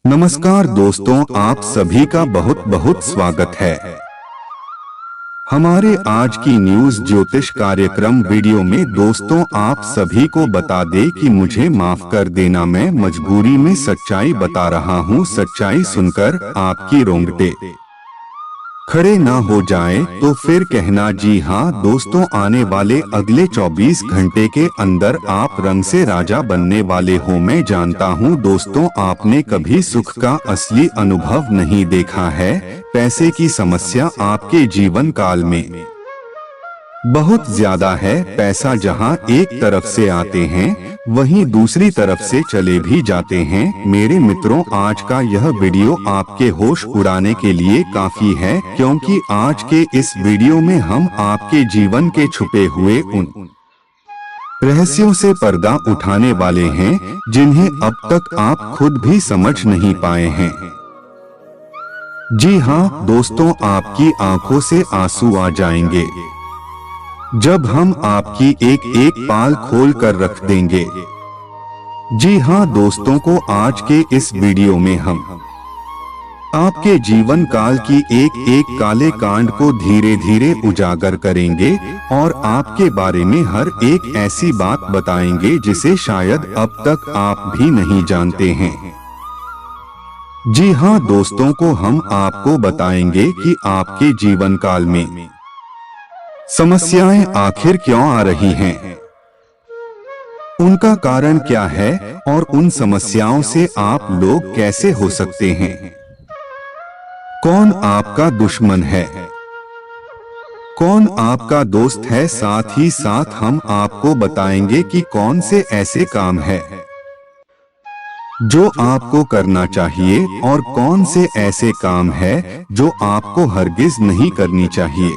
नमस्कार दोस्तों, आप सभी का बहुत बहुत स्वागत है हमारे आज की न्यूज ज्योतिष कार्यक्रम वीडियो में। दोस्तों, आप सभी को बता दे कि मुझे माफ कर देना, मैं मजबूरी में सच्चाई बता रहा हूँ। सच्चाई सुनकर आपकी रोंगटे खड़े ना हो जाए तो फिर कहना जी हाँ। दोस्तों, आने वाले अगले 24 घंटे के अंदर आप रंग से राजा बनने वाले हो। मैं जानता हूँ दोस्तों, आपने कभी सुख का असली अनुभव नहीं देखा है। पैसे की समस्या आपके जीवन काल में बहुत ज्यादा है। पैसा जहाँ एक तरफ से आते हैं वहीं दूसरी तरफ से चले भी जाते हैं। मेरे मित्रों, आज का यह वीडियो आपके होश उड़ाने के लिए काफी है, क्योंकि आज के इस वीडियो में हम आपके जीवन के छुपे हुए उन रहस्यों से पर्दा उठाने वाले हैं जिन्हें अब तक आप खुद भी समझ नहीं पाए हैं। जी हाँ दोस्तों, आपकी आंखों से आंसू आ जाएंगे जब हम आपकी एक एक पाल खोल कर रख देंगे। जी हाँ दोस्तों, को आज के इस वीडियो में हम आपके जीवन काल की एक एक काले कांड को धीरे धीरे उजागर करेंगे और आपके बारे में हर एक ऐसी बात बताएंगे जिसे शायद अब तक आप भी नहीं जानते हैं। जी हाँ दोस्तों, को हम आपको बताएंगे कि आपके जीवन काल में समस्याएं आखिर क्यों आ रही हैं, उनका कारण क्या है और उन समस्याओं से आप लोग कैसे हो सकते हैं। कौन आपका दुश्मन है, कौन आपका दोस्त है। साथ ही साथ हम आपको बताएंगे कि कौन से ऐसे काम है जो आपको करना चाहिए और कौन से ऐसे काम है जो आपको हरगिज नहीं करनी चाहिए।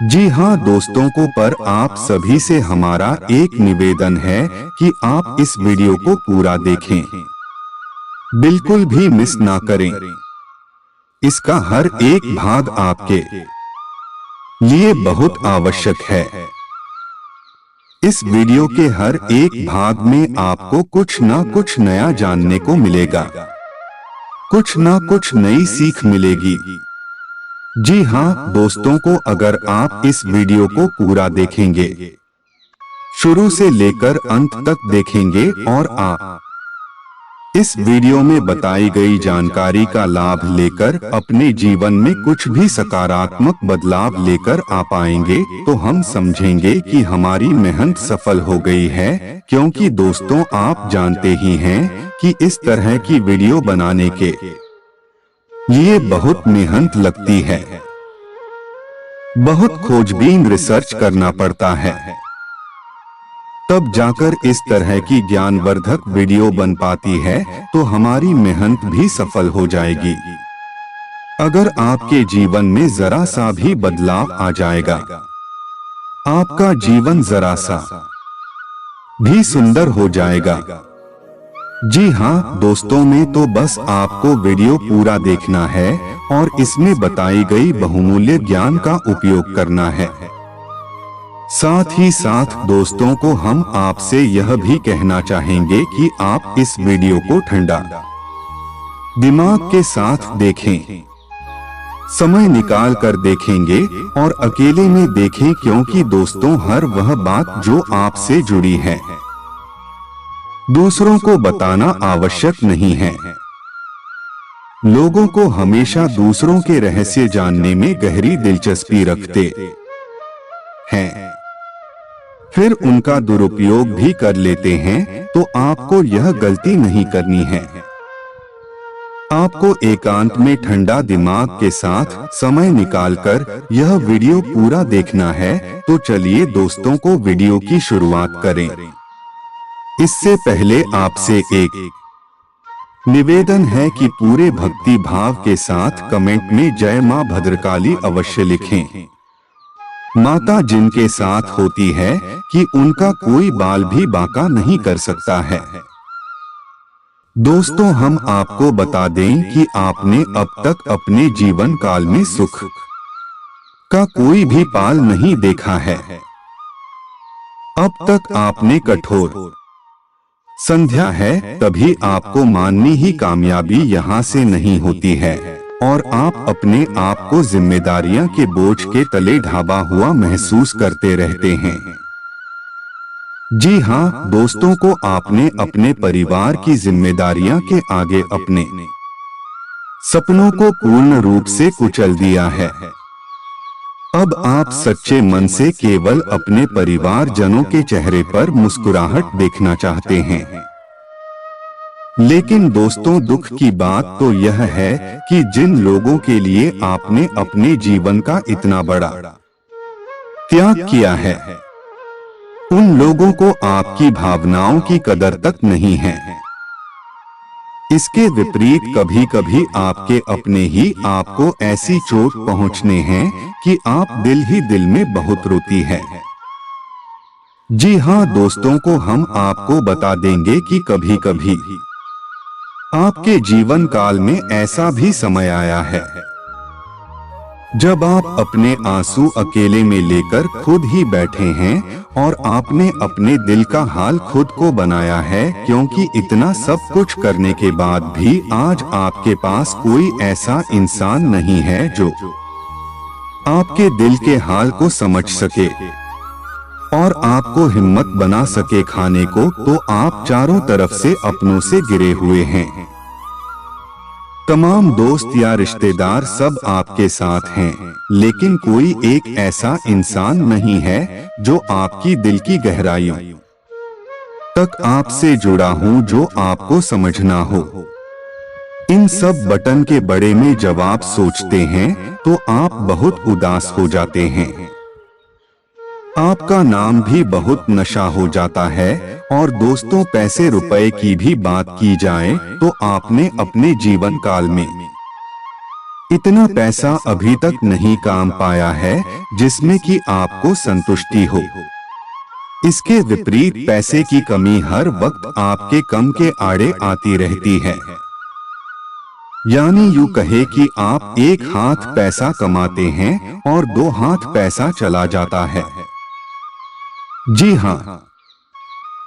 जी हाँ दोस्तों, को पर आप सभी से हमारा एक निवेदन है कि आप इस वीडियो को पूरा देखें, बिल्कुल भी मिस ना करें। इसका हर एक भाग आपके लिए बहुत आवश्यक है। इस वीडियो के हर एक भाग में आपको कुछ ना कुछ नया जानने को मिलेगा, कुछ ना कुछ नई सीख मिलेगी। जी हाँ दोस्तों, को अगर आप इस वीडियो को पूरा देखेंगे, शुरू से लेकर अंत तक देखेंगे और आप इस वीडियो में बताई गई जानकारी का लाभ लेकर अपने जीवन में कुछ भी सकारात्मक बदलाव लेकर आ पाएंगे, तो हम समझेंगे कि हमारी मेहनत सफल हो गई है। क्योंकि दोस्तों, आप जानते ही हैं कि इस तरह की वीडियो बनाने के लिए बहुत मेहनत लगती है, बहुत खोजबीन रिसर्च करना पड़ता है, तब जाकर इस तरह की ज्ञानवर्धक वीडियो बन पाती है। तो हमारी मेहनत भी सफल हो जाएगी अगर आपके जीवन में जरा सा भी बदलाव आ जाएगा। आपका जीवन जरा सा भी सुंदर हो जाएगा। जी हाँ दोस्तों, में तो बस आपको वीडियो पूरा देखना है और इसमें बताई गई बहुमूल्य ज्ञान का उपयोग करना है। साथ ही साथ दोस्तों, को हम आपसे यह भी कहना चाहेंगे कि आप इस वीडियो को ठंडा दिमाग के साथ देखें, समय निकाल कर देखेंगे और अकेले में देखें, क्योंकि दोस्तों हर वह बात जो आपसे जुड़ी है दूसरों को बताना आवश्यक नहीं है। लोगों को हमेशा दूसरों के रहस्य जानने में गहरी दिलचस्पी रखते हैं, फिर उनका दुरुपयोग भी कर लेते हैं। तो आपको यह गलती नहीं करनी है। आपको एकांत में ठंडा दिमाग के साथ समय निकालकर यह वीडियो पूरा देखना है। तो चलिए दोस्तों, को वीडियो की शुरुआत करें। इससे पहले आपसे एक निवेदन है कि पूरे भक्ति भाव के साथ कमेंट में जय मां भद्रकाली अवश्य लिखें। माता जिनके साथ होती है कि उनका कोई बाल भी बांका नहीं कर सकता है। दोस्तों, हम आपको बता दें कि आपने अब तक अपने जीवन काल में सुख का कोई भी पाल नहीं देखा है। अब तक आपने कठोर संध्या है, तभी आपको माननी ही कामयाबी यहाँ से नहीं होती है और आप अपने आप को जिम्मेदारियां के बोझ के तले ढाबा हुआ महसूस करते रहते हैं। जी हाँ दोस्तों, को आपने अपने परिवार की जिम्मेदारियां के आगे अपने सपनों को पूर्ण रूप से कुचल दिया है। अब आप सच्चे मन से केवल अपने परिवारजनों के चेहरे पर मुस्कुराहट देखना चाहते हैं। लेकिन दोस्तों, दुख की बात तो यह है कि जिन लोगों के लिए आपने अपने जीवन का इतना बड़ा त्याग किया है, उन लोगों को आपकी भावनाओं की कदर तक नहीं है। इसके विपरीत कभी कभी आपके अपने ही आपको ऐसी चोट पहुंचने हैं कि आप दिल ही दिल में बहुत रोती है। जी हाँ दोस्तों, को हम आपको बता देंगे कि कभी कभी आपके जीवन काल में ऐसा भी समय आया है जब आप अपने आंसू अकेले में लेकर खुद ही बैठे हैं और आपने अपने दिल का हाल खुद को बनाया है, क्योंकि इतना सब कुछ करने के बाद भी आज आपके पास कोई ऐसा इंसान नहीं है जो आपके दिल के हाल को समझ सके और आपको हिम्मत बना सके खाने को। तो आप चारों तरफ से अपनों से घिरे हुए हैं। तमाम दोस्त या रिश्तेदार सब आपके साथ हैं, लेकिन कोई एक ऐसा इंसान नहीं है जो आपकी दिल की गहराइयों तक आपसे जुड़ा हो, जो आपको समझना हो। इन सब बटन के बड़े में जब आप सोचते हैं तो आप बहुत उदास हो जाते हैं। आपका नाम भी बहुत नशा हो जाता है। और दोस्तों, पैसे रुपए की भी बात की जाए तो आपने अपने जीवन काल में इतना पैसा अभी तक नहीं काम पाया है जिसमें कि आपको संतुष्टि हो। इसके विपरीत पैसे की कमी हर वक्त आपके कम के आड़े आती रहती है। यानी यूं कहे कि आप एक हाथ पैसा कमाते हैं और दो हाथ पैसा चला जाता है। जी हाँ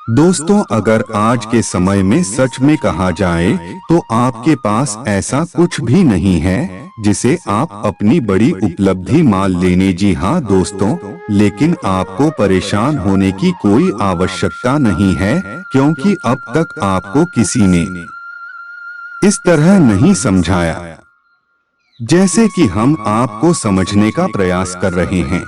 दोस्तों, अगर आज के समय में सच में कहा जाए तो आपके पास ऐसा कुछ भी नहीं है जिसे आप अपनी बड़ी उपलब्धि मान लेने। जी हाँ दोस्तों, लेकिन आपको परेशान होने की कोई आवश्यकता नहीं है, क्योंकि अब तक आपको किसी ने इस तरह नहीं समझाया जैसे कि हम आपको समझने का प्रयास कर रहे हैं।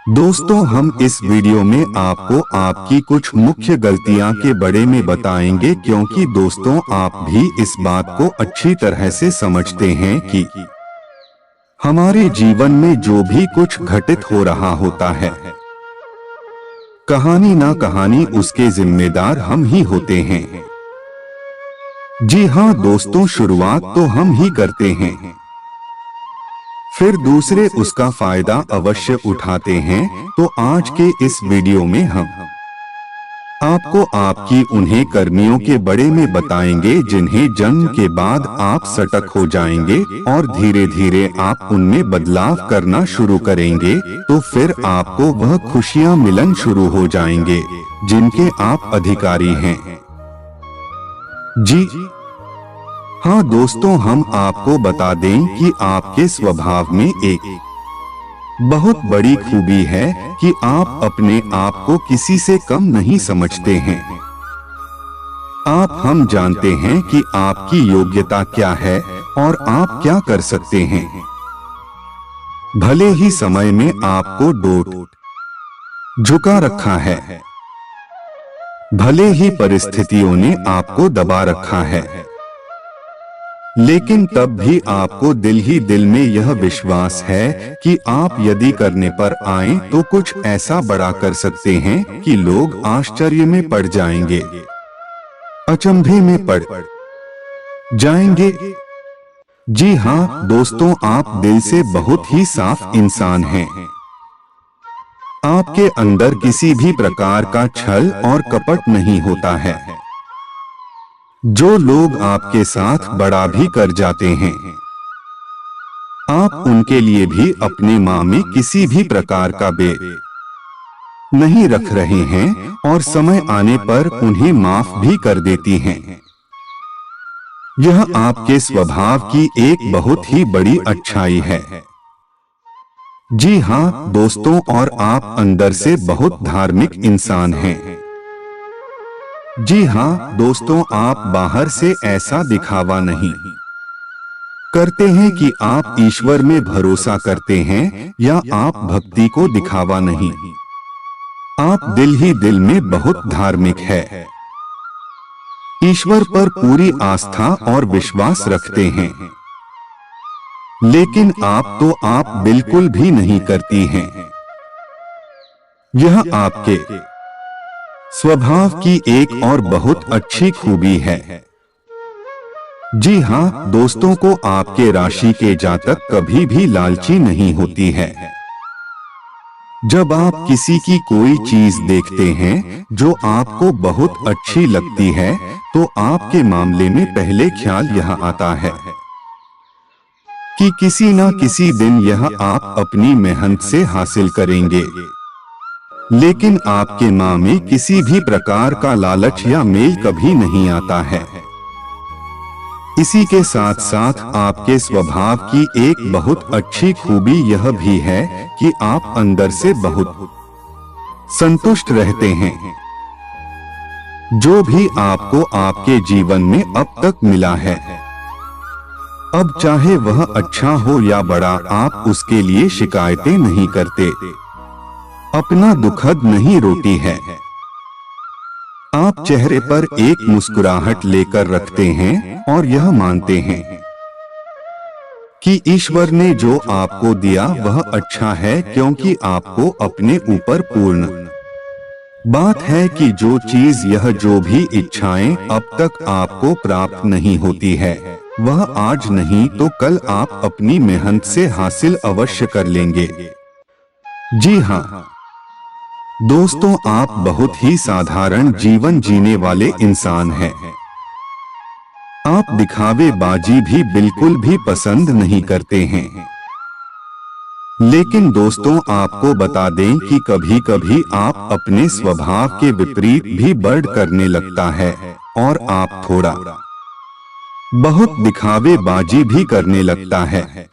दोस्तों, हम इस वीडियो में आपको आपकी कुछ मुख्य गलतियां के बारे में बताएंगे, क्योंकि दोस्तों आप भी इस बात को अच्छी तरह से समझते हैं कि हमारे जीवन में जो भी कुछ घटित हो रहा होता है, कहानी ना कहानी उसके जिम्मेदार हम ही होते हैं। जी हाँ दोस्तों, शुरुआत तो हम ही करते हैं, फिर दूसरे उसका फायदा अवश्य उठाते हैं। तो आज के इस वीडियो में हम आपको आपकी उन्हें कर्मियों के बारे में बताएंगे जिन्हें जन्म के बाद आप सटक हो जाएंगे और धीरे धीरे आप उनमें बदलाव करना शुरू करेंगे। तो फिर आपको वह खुशियां मिलन शुरू हो जाएंगे जिनके आप अधिकारी हैं। जी हाँ दोस्तों, हम आपको बता दें कि आपके स्वभाव में एक बहुत बड़ी खूबी है कि आप अपने आप को किसी से कम नहीं समझते हैं। हम जानते हैं कि आपकी योग्यता क्या है और आप क्या कर सकते हैं। भले ही समय में आपको डोट झुका रखा है, भले ही परिस्थितियों ने आपको दबा रखा है, लेकिन तब भी आपको दिल ही दिल में यह विश्वास है कि आप यदि करने पर आएं तो कुछ ऐसा बड़ा कर सकते हैं कि लोग आश्चर्य में पड़ जाएंगे, अचंभे में पड़ जाएंगे। जी हाँ दोस्तों, आप दिल से बहुत ही साफ इंसान हैं। आपके अंदर किसी भी प्रकार का छल और कपट नहीं होता है। जो लोग आपके साथ बड़ा भी कर जाते हैं, आप उनके लिए भी अपने माँ में किसी भी प्रकार का नहीं रख रहे हैं और समय आने पर उन्हें माफ भी कर देती हैं। यह आपके स्वभाव की एक बहुत ही बड़ी अच्छाई है। जी हाँ दोस्तों, और आप अंदर से बहुत धार्मिक इंसान हैं। जी हाँ दोस्तों, आप बाहर से ऐसा दिखावा नहीं करते हैं कि आप ईश्वर में भरोसा करते हैं या आप भक्ति को दिखावा नहीं। आप दिल ही दिल में बहुत धार्मिक है। ईश्वर पर पूरी आस्था और विश्वास रखते हैं। लेकिन आप बिल्कुल भी नहीं करती हैं। यह आपके स्वभाव की एक और बहुत अच्छी खूबी है। जी हाँ दोस्तों को आपके राशि के जातक कभी भी लालची नहीं होती है। जब आप किसी की कोई चीज देखते हैं जो आपको बहुत अच्छी लगती है तो आपके मामले में पहले ख्याल यह आता है कि किसी न किसी दिन यह आप अपनी मेहनत से हासिल करेंगे। लेकिन आपके मां में किसी भी प्रकार का लालच या मेल कभी नहीं आता है। इसी के साथ साथ आपके स्वभाव की एक बहुत अच्छी खूबी यह भी है कि आप अंदर से बहुत संतुष्ट रहते हैं। जो भी आपको आपके जीवन में अब तक मिला है, अब चाहे वह अच्छा हो या बड़ा, आप उसके लिए शिकायतें नहीं करते, अपना दुखद नहीं रोती है। आप चेहरे पर एक मुस्कुराहट लेकर रखते हैं और यह मानते हैं कि ईश्वर ने जो आपको दिया वह अच्छा है, क्योंकि आपको अपने ऊपर पूर्ण बात है कि जो चीज यह जो भी इच्छाएं अब तक आपको प्राप्त नहीं होती है वह आज नहीं तो कल आप अपनी मेहनत से हासिल अवश्य कर लेंगे। जी हाँ दोस्तों, आप बहुत ही साधारण जीवन जीने वाले इंसान हैं। आप दिखावेबाजी भी बिल्कुल भी पसंद नहीं करते हैं। लेकिन दोस्तों आपको बता दें कि कभी कभी आप अपने स्वभाव के विपरीत भी बढ़ करने लगता है और आप थोड़ा बहुत दिखावेबाजी भी करने लगता है।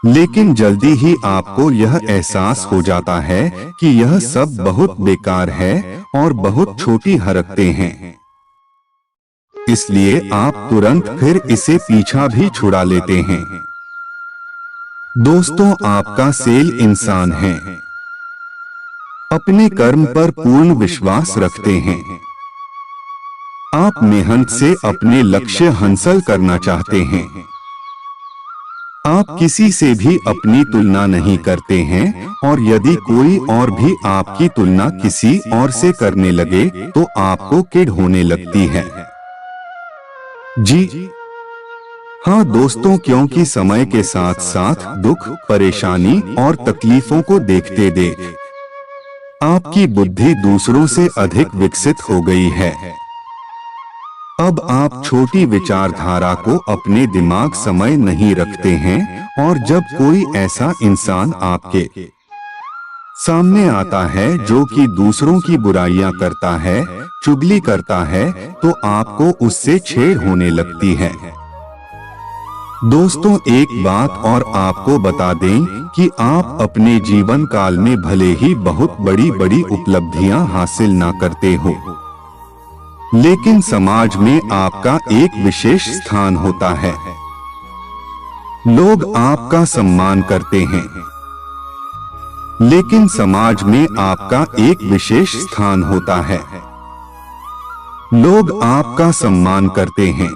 लेकिन जल्दी ही आपको यह एहसास हो जाता है कि यह सब बहुत बेकार है और बहुत छोटी हरकतें हैं। इसलिए आप तुरंत फिर इसे पीछा भी छुड़ा लेते हैं। दोस्तों आपका सेल इंसान है, अपने कर्म पर पूर्ण विश्वास रखते हैं। आप मेहनत से अपने लक्ष्य हासिल करना चाहते हैं। आप किसी से भी अपनी तुलना नहीं करते हैं और यदि कोई और भी आपकी तुलना किसी और से करने लगे तो आपको चिढ़ होने लगती है। जी हाँ दोस्तों, क्योंकि समय के साथ साथ दुख, परेशानी और तकलीफों को देखते देख आपकी बुद्धि दूसरों से अधिक विकसित हो गई है। अब आप छोटी विचारधारा को अपने दिमाग समय नहीं रखते हैं और जब कोई ऐसा इंसान आपके सामने आता है जो कि दूसरों की बुराइयां करता है, चुगली करता है, तो आपको उससे छेड़ होने लगती है। दोस्तों एक बात और आपको बता दें कि आप अपने जीवन काल में भले ही बहुत बड़ी बड़ी उपलब्धियां हासिल ना करते हो, लेकिन समाज में आपका एक विशेष स्थान होता है। लोग आपका सम्मान करते हैं, लेकिन समाज में आपका एक विशेष स्थान होता है। लोग आपका सम्मान करते हैं।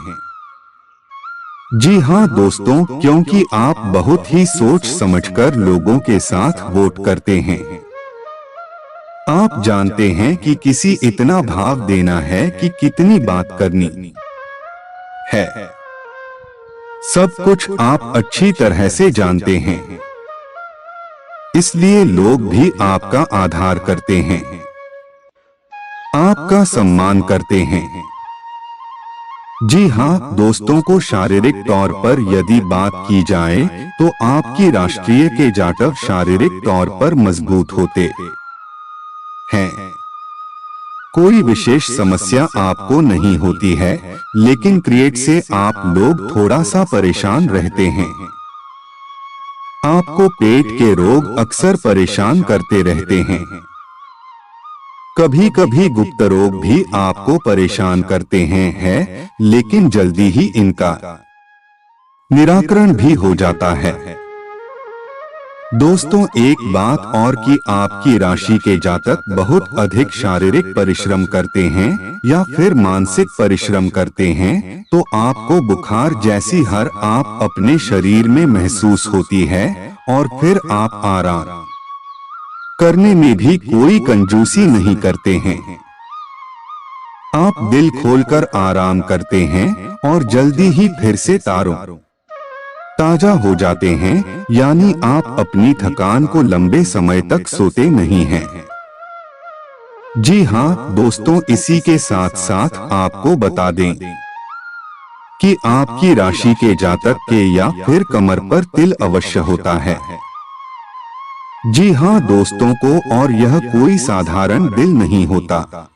जी हाँ दोस्तों, क्योंकि आप बहुत ही सोच समझकर लोगों के साथ वोट करते हैं। आप जानते हैं कि किसी इतना भाव देना है कि कितनी बात करनी है। सब कुछ आप अच्छी तरह से जानते हैं, इसलिए लोग भी आपका आदर करते हैं, आपका सम्मान करते हैं। जी हाँ दोस्तों को शारीरिक तौर पर यदि बात की जाए तो आपकी राष्ट्रीय के जातक शारीरिक तौर पर मजबूत होते हैं। कोई विशेष समस्या आपको नहीं होती है, लेकिन क्रिएट से आप लोग थोड़ा सा परेशान रहते हैं। आपको पेट के रोग अक्सर परेशान करते रहते हैं। कभी कभी गुप्त रोग भी आपको परेशान करते हैं, लेकिन जल्दी ही इनका निराकरण भी हो जाता है। दोस्तों, एक बात और कि आपकी राशि के जातक बहुत अधिक शारीरिक परिश्रम करते हैं या फिर मानसिक परिश्रम करते हैं, तो आपको बुखार जैसी हर आप अपने शरीर में महसूस होती है और फिर आप आराम करने में भी कोई कंजूसी नहीं करते हैं। आप दिल खोलकर आराम करते हैं और जल्दी ही फिर से ताजा हो जाते हैं, यानी आप अपनी थकान को लंबे समय तक सोते नहीं हैं। जी हाँ दोस्तों, इसी के साथ साथ आपको बता दें कि आपकी राशि के जातक के या फिर कमर पर तिल अवश्य होता है। जी हाँ दोस्तों को, और यह कोई साधारण दिल नहीं होता।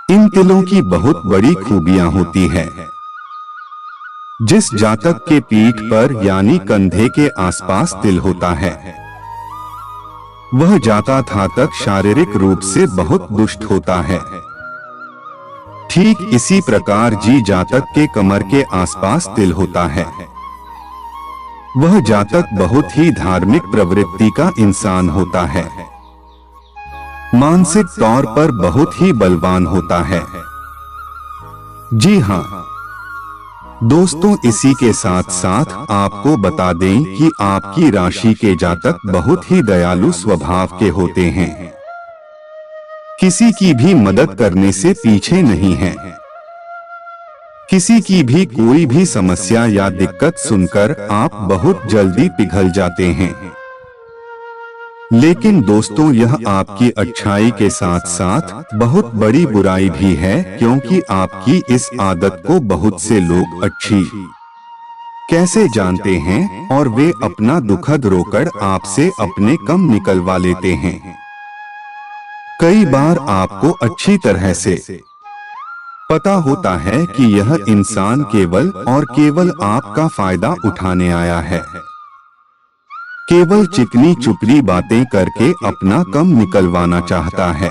इन तिलों की बहुत बड़ी खूबियां होती है। जिस जातक के पीठ पर यानी कंधे के आसपास तिल होता है, वह जातक शारीरिक रूप से बहुत दुष्ट होता है। ठीक इसी प्रकार जी जातक के कमर के आसपास तिल होता है, वह जातक बहुत ही धार्मिक प्रवृत्ति का इंसान होता है, मानसिक तौर पर बहुत ही बलवान होता है। जी हाँ दोस्तों, इसी के साथ साथ आपको बता दें कि आपकी राशि के जातक बहुत ही दयालु स्वभाव के होते हैं, किसी की भी मदद करने से पीछे नहीं हैं। किसी की भी कोई भी समस्या या दिक्कत सुनकर आप बहुत जल्दी पिघल जाते हैं। लेकिन दोस्तों, यह आपकी अच्छाई के साथ साथ बहुत बड़ी बुराई भी है, क्योंकि आपकी इस आदत को बहुत से लोग अच्छी कैसे जानते हैं और वे अपना दुखद रोकड़ आपसे अपने कम निकलवा लेते हैं। कई बार आपको अच्छी तरह से पता होता है कि यह इंसान केवल और केवल आपका फायदा उठाने आया है, केवल चिकनी चुपड़ी बातें करके अपना कम निकलवाना चाहता है।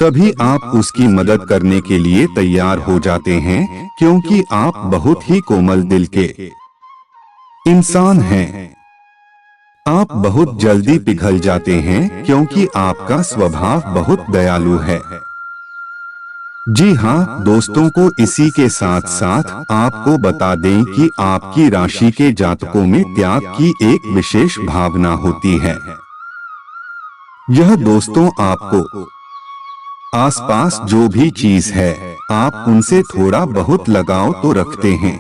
तभी आप उसकी मदद करने के लिए तैयार हो जाते हैं, क्योंकि आप बहुत ही कोमल दिल के इंसान हैं। आप बहुत जल्दी पिघल जाते हैं, क्योंकि आपका स्वभाव बहुत दयालु है। जी हाँ दोस्तों को, इसी के साथ साथ आपको बता दें कि आपकी राशि के जातकों में त्याग की एक विशेष भावना होती है। यह दोस्तों आपको आसपास जो भी चीज है, आप उनसे थोड़ा बहुत लगाव तो रखते हैं,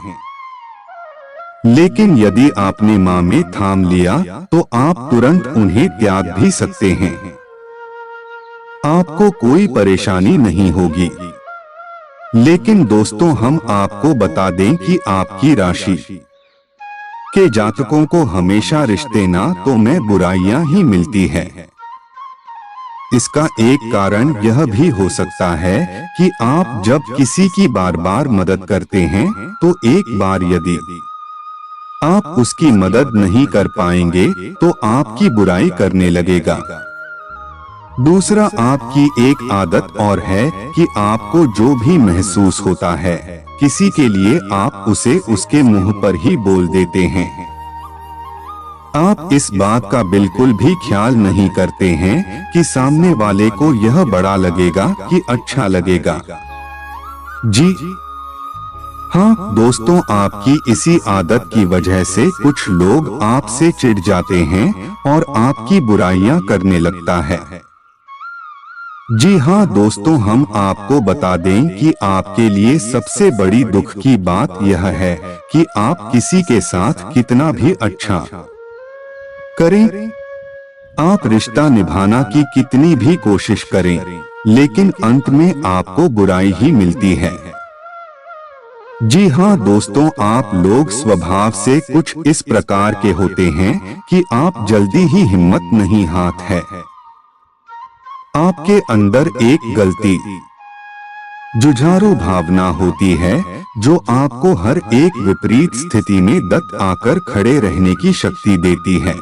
लेकिन यदि आपने माँ में थाम लिया तो आप तुरंत उन्हें त्याग भी सकते हैं। आपको कोई परेशानी नहीं होगी। लेकिन दोस्तों, हम आपको बता दें कि आपकी राशि के जातकों को हमेशा रिश्ते ना तो में बुराइयां ही मिलती है। इसका एक कारण यह भी हो सकता है कि आप जब किसी की बार बार मदद करते हैं, तो एक बार यदि आप उसकी मदद नहीं कर पाएंगे तो आपकी बुराई करने लगेगा। दूसरा, आपकी एक आदत और है कि आपको जो भी महसूस होता है किसी के लिए, आप उसे उसके मुंह पर ही बोल देते हैं। आप इस बात का बिल्कुल भी ख्याल नहीं करते हैं कि सामने वाले को यह बड़ा लगेगा कि अच्छा लगेगा। जी हाँ दोस्तों, आपकी इसी आदत की वजह से कुछ लोग आपसे चिढ़ जाते हैं और आपकी बुराइयां करने लगता है। जी हाँ दोस्तों, हम आपको बता दें कि आपके लिए सबसे बड़ी दुख की बात यह है कि आप किसी के साथ कितना भी अच्छा करें, आप रिश्ता निभाना की कितनी भी कोशिश करें, लेकिन अंत में आपको बुराई ही मिलती है। जी हाँ दोस्तों, आप लोग स्वभाव से कुछ इस प्रकार के होते हैं कि आप जल्दी ही हिम्मत नहीं हाथ है। आपके अंदर एक गलती जुझारू भावना होती है जो आपको हर एक विपरीत स्थिति में डट आकर खड़े रहने की शक्ति देती है।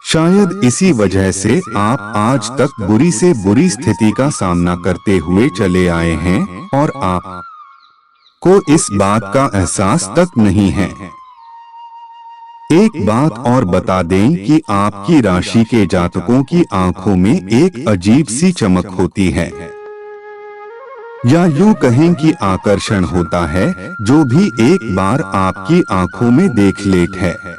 शायद इसी वजह से आप आज तक बुरी से बुरी स्थिति का सामना करते हुए चले आए हैं और आपको इस बात का एहसास तक नहीं है। एक बात और बता दें कि आपकी राशि के जातकों की आंखों में एक अजीब सी चमक होती है, या यूं कहें कि आकर्षण होता है। जो भी एक बार आपकी आंखों में देख लेता है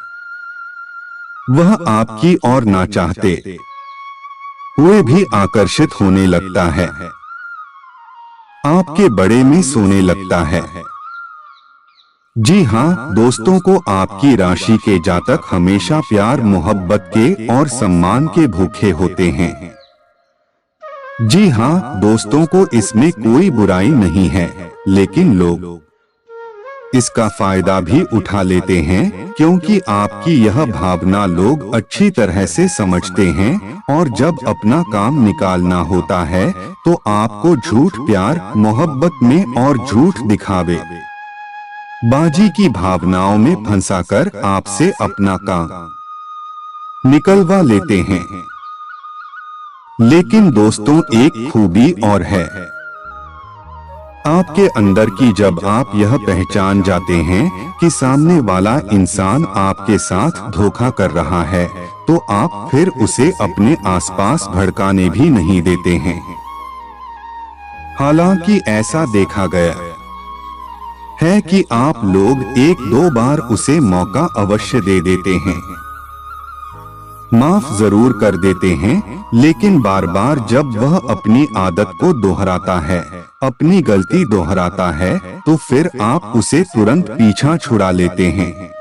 वह आपकी ओर ना चाहते हुए भी आकर्षित होने लगता है, आपके बड़े में सोने लगता है। जी हाँ दोस्तों, को आपकी राशि के जातक हमेशा प्यार मोहब्बत के और सम्मान के भूखे होते हैं। जी हाँ दोस्तों, को इसमें कोई बुराई नहीं है, लेकिन लोग इसका फायदा भी उठा लेते हैं क्योंकि आपकी यह भावना लोग अच्छी तरह से समझते हैं और जब अपना काम निकालना होता है तो आपको झूठ प्यार मोहब्बत में और झूठ दिखावे बाजी की भावनाओं में फंसाकर आपसे अपना काम निकलवा लेते हैं। लेकिन दोस्तों एक खूबी और है आपके अंदर की। जब आप यह पहचान जाते हैं कि सामने वाला इंसान आपके साथ धोखा कर रहा है तो आप फिर उसे अपने आसपास भड़काने भी नहीं देते हैं। हालांकि ऐसा देखा गया है कि आप लोग एक दो बार उसे मौका अवश्य दे देते हैं, माफ जरूर कर देते हैं, लेकिन बार बार जब वह अपनी आदत को दोहराता है, अपनी गलती दोहराता है, तो फिर आप उसे तुरंत पीछा छुड़ा लेते हैं।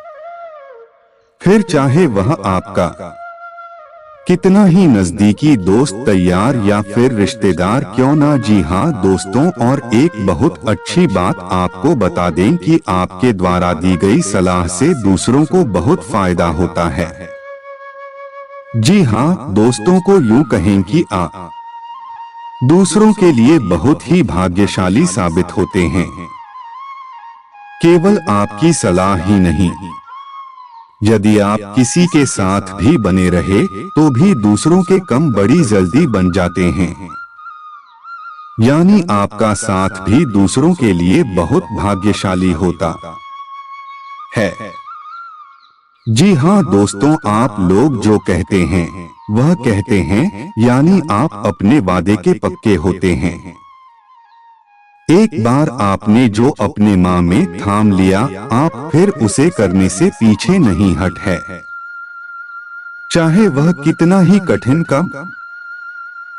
फिर चाहे वह आपका कितना ही नजदीकी दोस्त तैयार या फिर रिश्तेदार क्यों ना। जी हाँ दोस्तों, और एक बहुत अच्छी बात आपको बता दें कि आपके द्वारा दी गई सलाह से दूसरों को बहुत फायदा होता है। जी हाँ दोस्तों, को यूं कहें कि आप दूसरों के लिए बहुत ही भाग्यशाली साबित होते हैं। केवल आपकी सलाह ही नहीं, यदि आप किसी के साथ भी बने रहे तो भी दूसरों के कम बड़ी जल्दी बन जाते हैं। यानी आपका साथ भी दूसरों के लिए बहुत भाग्यशाली होता है। जी हाँ दोस्तों, आप लोग जो कहते हैं वह कहते हैं, यानी आप अपने वादे के पक्के होते हैं। एक बार आपने जो अपने माँ में थाम लिया, आप फिर उसे करने से पीछे नहीं हट है, चाहे वह कितना ही कठिन काम।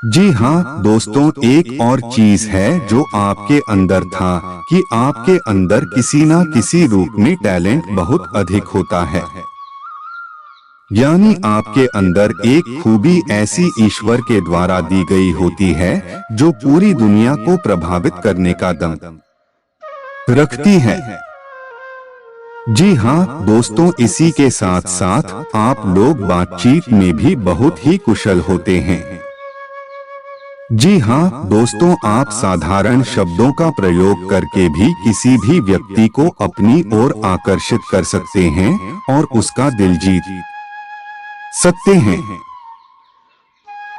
जी हाँ दोस्तों, एक और चीज है जो आपके अंदर था कि आपके अंदर किसी ना किसी रूप में टैलेंट बहुत अधिक होता है। यानी आपके अंदर एक खूबी ऐसी ईश्वर के द्वारा दी गई होती है जो पूरी दुनिया को प्रभावित करने का दम रखती है। जी हाँ दोस्तों, इसी के साथ साथ आप लोग बातचीत में भी बहुत ही कुशल होते हैं। जी हाँ दोस्तों, आप साधारण शब्दों का प्रयोग करके भी किसी भी व्यक्ति को अपनी ओर आकर्षित कर सकते हैं और उसका दिल जीत सकते हैं।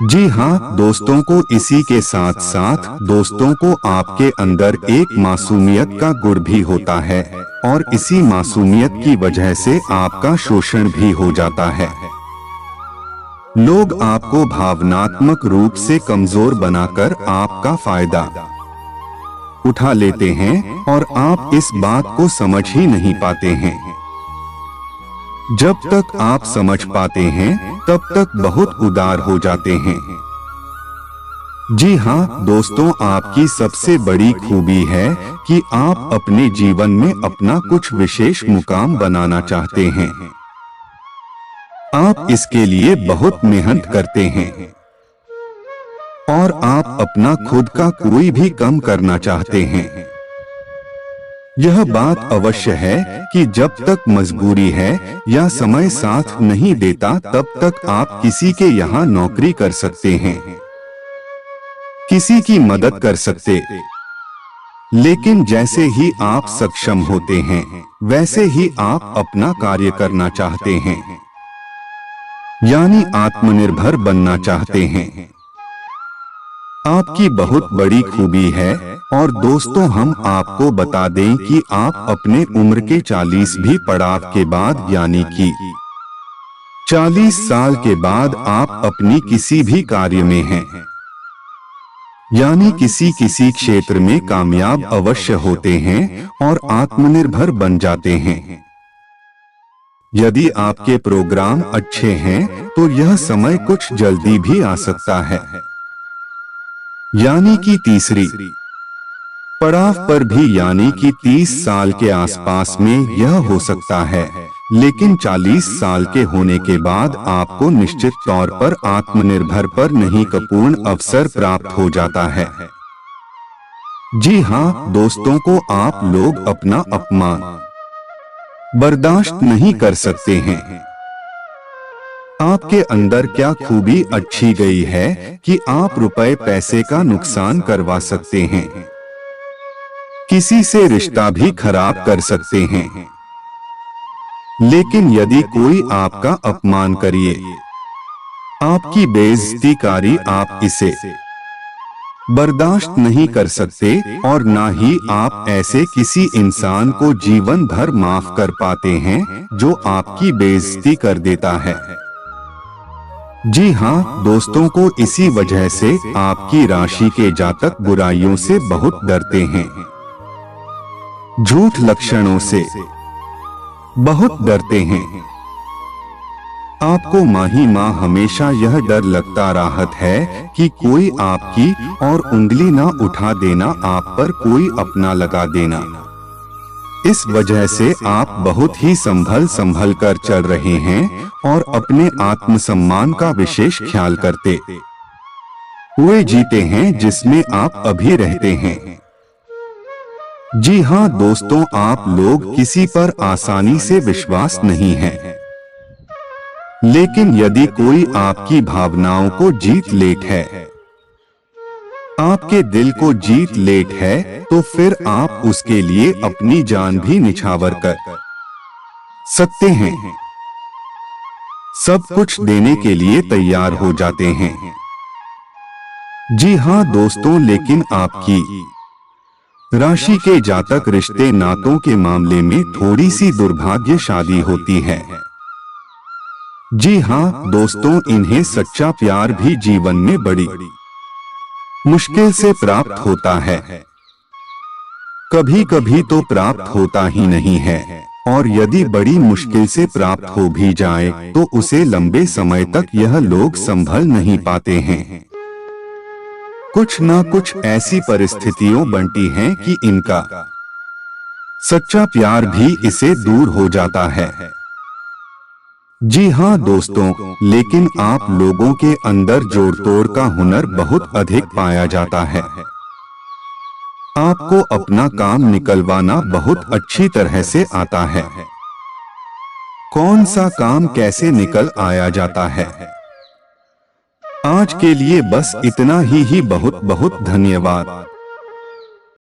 जी हाँ दोस्तों, को इसी के साथ साथ दोस्तों को आपके अंदर एक मासूमियत का गुण भी होता है और इसी मासूमियत की वजह से आपका शोषण भी हो जाता है। लोग आपको भावनात्मक रूप से कमजोर बनाकर आपका फायदा उठा लेते हैं और आप इस बात को समझ ही नहीं पाते हैं। जब तक आप समझ पाते हैं तब तक बहुत उदार हो जाते हैं। जी हाँ दोस्तों, आपकी सबसे बड़ी खूबी है कि आप अपने जीवन में अपना कुछ विशेष मुकाम बनाना चाहते हैं। आप इसके लिए बहुत मेहनत करते हैं और आप अपना खुद का कोई भी कम करना चाहते हैं। यह बात अवश्य है कि जब तक मजबूरी है या समय साथ नहीं देता तब तक आप किसी के यहाँ नौकरी कर सकते हैं, किसी की मदद कर सकते, लेकिन जैसे ही आप सक्षम होते हैं वैसे ही आप अपना कार्य करना चाहते हैं, यानी आत्मनिर्भर बनना चाहते हैं। आपकी बहुत बड़ी खूबी है। और दोस्तों, हम आपको बता दें कि आप अपने उम्र के 40 भी पड़ाव के बाद यानी कि 40 साल के बाद आप अपनी किसी भी कार्य में हैं, यानी किसी क्षेत्र में कामयाब अवश्य होते हैं और आत्मनिर्भर बन जाते हैं। यदि आपके प्रोग्राम अच्छे हैं तो यह समय कुछ जल्दी भी आ सकता है, यानी कि तीसरी पड़ाव पर भी, यानी कि 30 साल के आसपास में यह हो सकता है। लेकिन 40 साल के होने के बाद आपको निश्चित तौर पर आत्मनिर्भर पर नहीं का पूर्ण अवसर प्राप्त हो जाता है। जी हाँ दोस्तों, को आप लोग अपना अपमान बर्दाश्त नहीं कर सकते हैं। आपके अंदर क्या खूबी अच्छी गई है कि आप रुपए पैसे का नुकसान करवा सकते हैं, किसी से रिश्ता भी खराब कर सकते हैं। लेकिन यदि कोई आपका अपमान करिए, आपकी बेइज्जती करी, आप इसे बर्दाश्त नहीं कर सकते और ना ही आप ऐसे किसी इंसान को जीवन भर माफ कर पाते हैं जो आपकी बेइज्जती कर देता है। जी हाँ दोस्तों, को इसी वजह से आपकी राशि के जातक बुराइयों से बहुत डरते हैं, झूठ लक्षणों से बहुत डरते हैं। आपको माही माह हमेशा यह डर लगता राहत है कि कोई आपकी और उंगली ना उठा देना, आप पर कोई अपना लगा देना। इस वजह से आप बहुत ही संभल कर चल रहे हैं और अपने आत्मसम्मान का विशेष ख्याल करते हुए जीते हैं जिसमें आप अभी रहते हैं। जी हाँ दोस्तों, आप लोग किसी पर आसानी से विश्वास नहीं है, लेकिन यदि कोई आपकी भावनाओं को जीत लेट है, आपके दिल को जीत लेट है, तो फिर आप उसके लिए अपनी जान भी निछावर कर सकते हैं, सब कुछ देने के लिए तैयार हो जाते हैं। जी हाँ दोस्तों, लेकिन आपकी राशि के जातक रिश्ते नातों के मामले में थोड़ी सी दुर्भाग्यशाली होती है। जी हाँ दोस्तों, इन्हें सच्चा प्यार भी जीवन में बड़ी मुश्किल से प्राप्त होता है, कभी कभी तो प्राप्त होता ही नहीं है, और यदि बड़ी मुश्किल से प्राप्त हो भी जाए तो उसे लंबे समय तक यह लोग संभल नहीं पाते हैं। कुछ ना कुछ ऐसी परिस्थितियों बनती हैं कि इनका सच्चा प्यार भी इसे दूर हो जाता है। जी हाँ दोस्तों, लेकिन आप लोगों के अंदर जोड़ तोड़ का हुनर बहुत अधिक पाया जाता है। आपको अपना काम निकलवाना बहुत अच्छी तरह से आता है। कौन सा काम कैसे निकल आया जाता है। आज के लिए बस इतना ही बहुत बहुत धन्यवाद।